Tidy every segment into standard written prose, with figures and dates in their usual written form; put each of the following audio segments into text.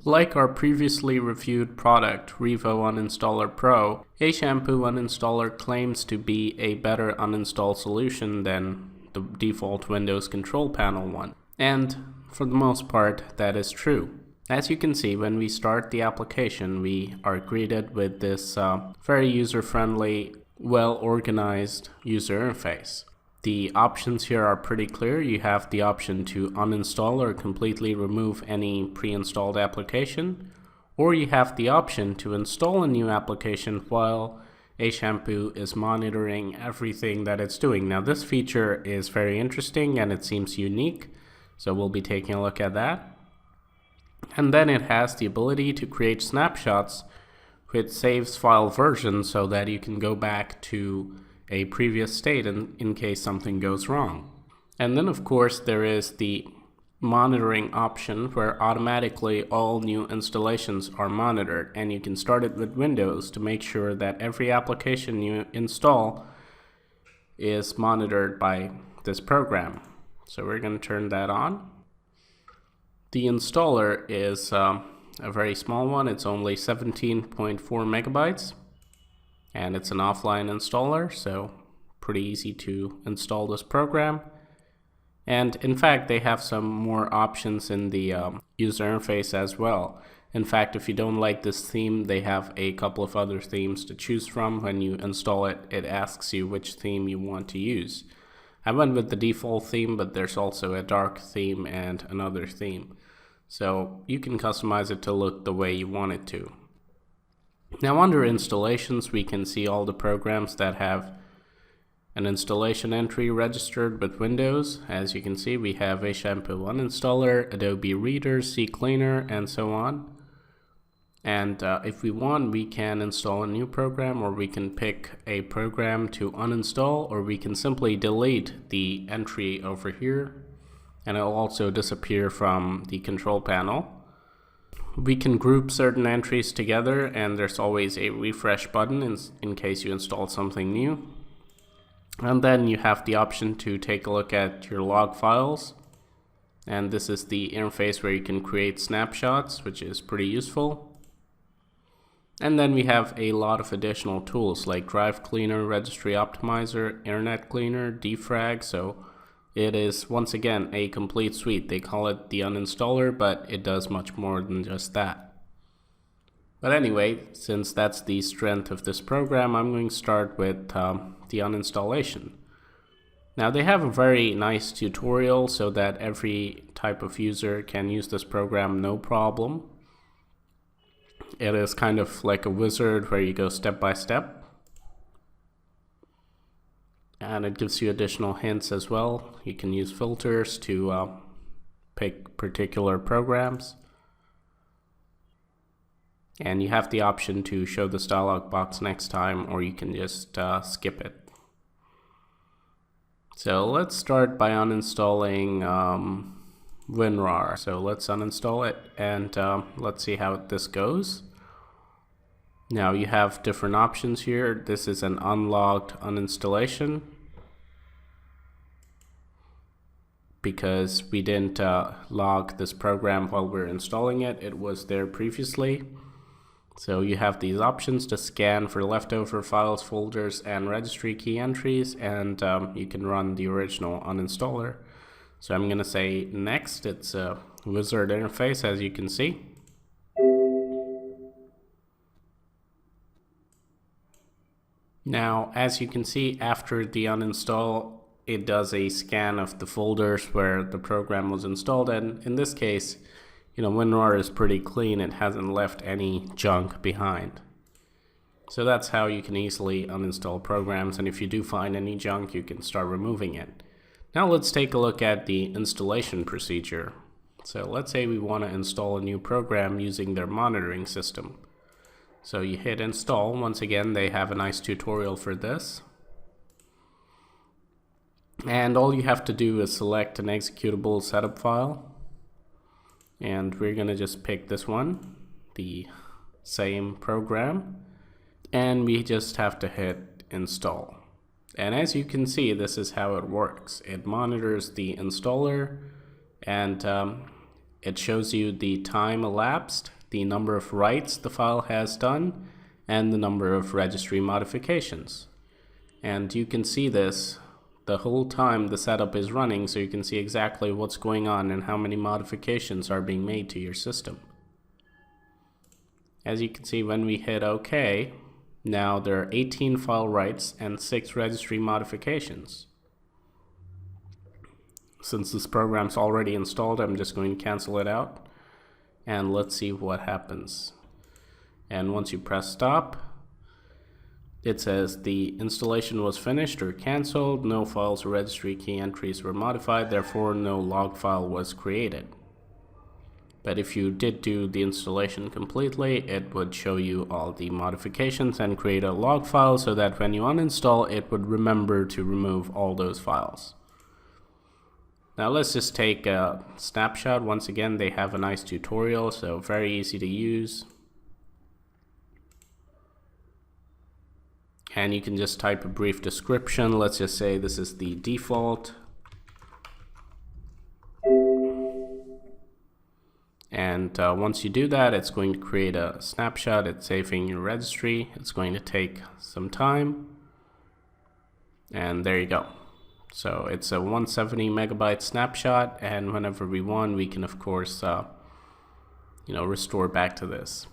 Like our previously reviewed product, Revo Uninstaller Pro, Ashampoo UnInstaller claims to be a better uninstall solution than the default Windows control panel one. And for the most part, that is true. As you can see, when we start the application, we are greeted with this very user-friendly, well-organized user interface. The options here are pretty clear. You have the option to uninstall or completely remove any pre-installed application, or you have the option to install a new application while Ashampoo is monitoring everything that it's doing. Now this feature is very interesting and it seems unique, so we'll be taking a look at that. And then it has the ability to create snapshots which saves file versions so that you can go back to a previous state in case something goes wrong. And then of course there is the monitoring option where automatically all new installations are monitored, and you can start it with Windows to make sure that every application you install is monitored by this program. So we're going to turn that on. The installer is a very small one. It's only 17.4 megabytes. And it's an offline installer, so pretty easy to install this program. And in fact, they have some more options in the user interface as well. In fact, if you don't like this theme, they have a couple of other themes to choose from. When you install it, it asks you which theme you want to use. I went with the default theme, but there's also a dark theme and another theme. So you can customize it to look the way you want it to. Now under installations, we can see all the programs that have an installation entry registered with Windows. As you can see, we have Ashampoo UnInstaller, Adobe Reader, CCleaner, and so on. And if we want, we can install a new program, or we can pick a program to uninstall, or we can simply delete the entry over here, and it'll also disappear from the control panel. We can group certain entries together, and there's always a refresh button in case you install something new. And then you have the option to take a look at your log files. And this is the interface where you can create snapshots, which is pretty useful. And then we have a lot of additional tools like Drive Cleaner, Registry Optimizer, Internet Cleaner, Defrag. So it is, once again, a complete suite. They call it the uninstaller, but it does much more than just that. But anyway, since that's the strength of this program, I'm going to start with the uninstallation. Now they have a very nice tutorial so that every type of user can use this program no problem. It is kind of like a wizard where you go step by step. And it gives you additional hints as well. You can use filters to pick particular programs. And you have the option to show this dialog box next time, or you can just skip it. So let's start by uninstalling WinRAR. So let's uninstall it, and let's see how this goes. Now you have different options here. This is an unlogged uninstallation because we didn't log this program while we're installing it. It was there previously. So you have these options to scan for leftover files, folders, and registry key entries, and you can run the original uninstaller. So I'm going to say next. It's a wizard interface, as you can see. Now, as you can see, after the uninstall, it does a scan of the folders where the program was installed, and in this case, WinRAR is pretty clean. It hasn't left any junk behind. So that's how you can easily uninstall programs, and if you do find any junk, you can start removing it. Now let's take a look at the installation procedure. So let's say we want to install a new program using their monitoring system. So you hit install. Once again, they have a nice tutorial for this. And all you have to do is select an executable setup file. And we're going to just pick this one, the same program. And we just have to hit install. And as you can see, this is how it works. It monitors the installer, and It shows you the time elapsed, the number of writes the file has done, and the number of registry modifications. And you can see this the whole time the setup is running, so you can see exactly what's going on and how many modifications are being made to your system. As you can see, when we hit OK, now there are 18 file writes and 6 registry modifications. Since this program's already installed, I'm just going to cancel it out, and let's see what happens. And once you press stop, it says the installation was finished or canceled, no files or registry key entries were modified, therefore no log file was created. But if you did do the installation completely, it would show you all the modifications and create a log file so that when you uninstall, it would remember to remove all those files. Now let's just take a snapshot. Once again, they have a nice tutorial, so very easy to use. And you can just type a brief description. Let's just say this is the default. And once you do that, it's going to create a snapshot. It's saving your registry. It's going to take some time. And there you go. So it's a 170 megabyte snapshot, and whenever we want, we can of course restore back to this.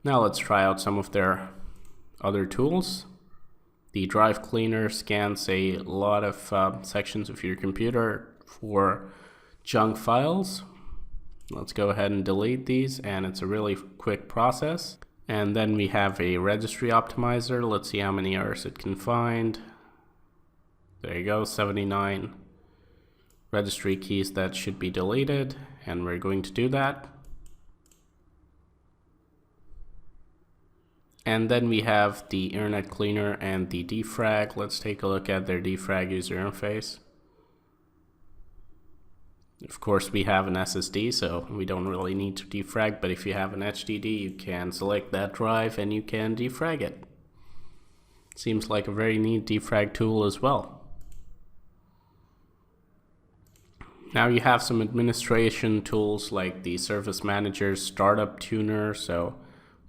Now let's try out some of their other tools. The drive cleaner scans a lot of sections of your computer for junk files. Let's go ahead and delete these, and it's a really quick process. And then we have a registry optimizer. Let's see how many errors it can find. There you go, 79 registry keys that should be deleted, and we're going to do that. And then we have the Internet Cleaner and the defrag. Let's take a look at their defrag user interface. Of course, we have an SSD, so we don't really need to defrag, but if you have an HDD, you can select that drive and you can defrag it. Seems like a very neat defrag tool as well. Now you have some administration tools like the Service Manager, Startup Tuner. So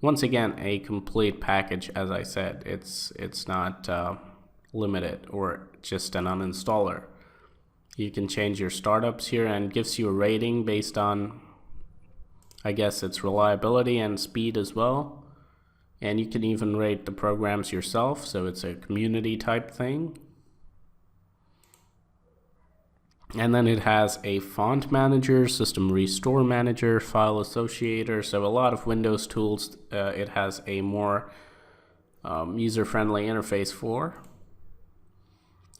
once again, a complete package. As I said, it's not limited or just an uninstaller. You can change your startups here, and gives you a rating based on, I guess, its reliability and speed as well. And you can even rate the programs yourself, so it's a community type thing. And then it has a font manager, system restore manager, file associator, so a lot of Windows tools it has a more user-friendly interface for.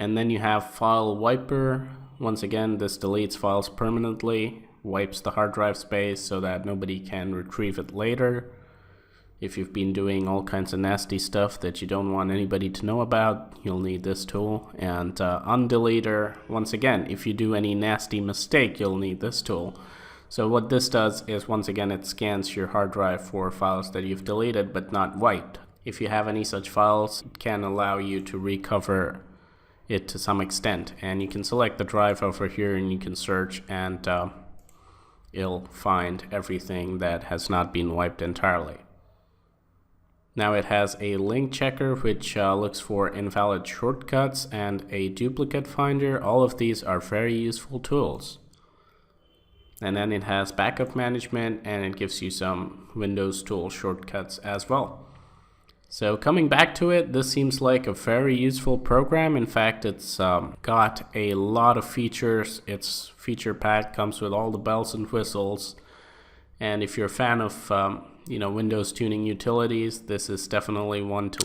And then you have file wiper. Once again, this deletes files permanently, wipes the hard drive space so that nobody can retrieve it later. If you've been doing all kinds of nasty stuff that you don't want anybody to know about, you'll need this tool. And undeleter, once again, if you do any nasty mistake, you'll need this tool. So what this does is, once again, it scans your hard drive for files that you've deleted but not wiped. If you have any such files, it can allow you to recover it to some extent. And you can select the drive over here and you can search, and it'll find everything that has not been wiped entirely. Now it has a link checker which looks for invalid shortcuts, and a duplicate finder. All of these are very useful tools. And then it has backup management, and it gives you some Windows tool shortcuts as well. So coming back to it, this seems like a very useful program. In fact, it's got a lot of features. Its feature pack comes with all the bells and whistles. And if you're a fan of Windows tuning utilities, this is definitely one to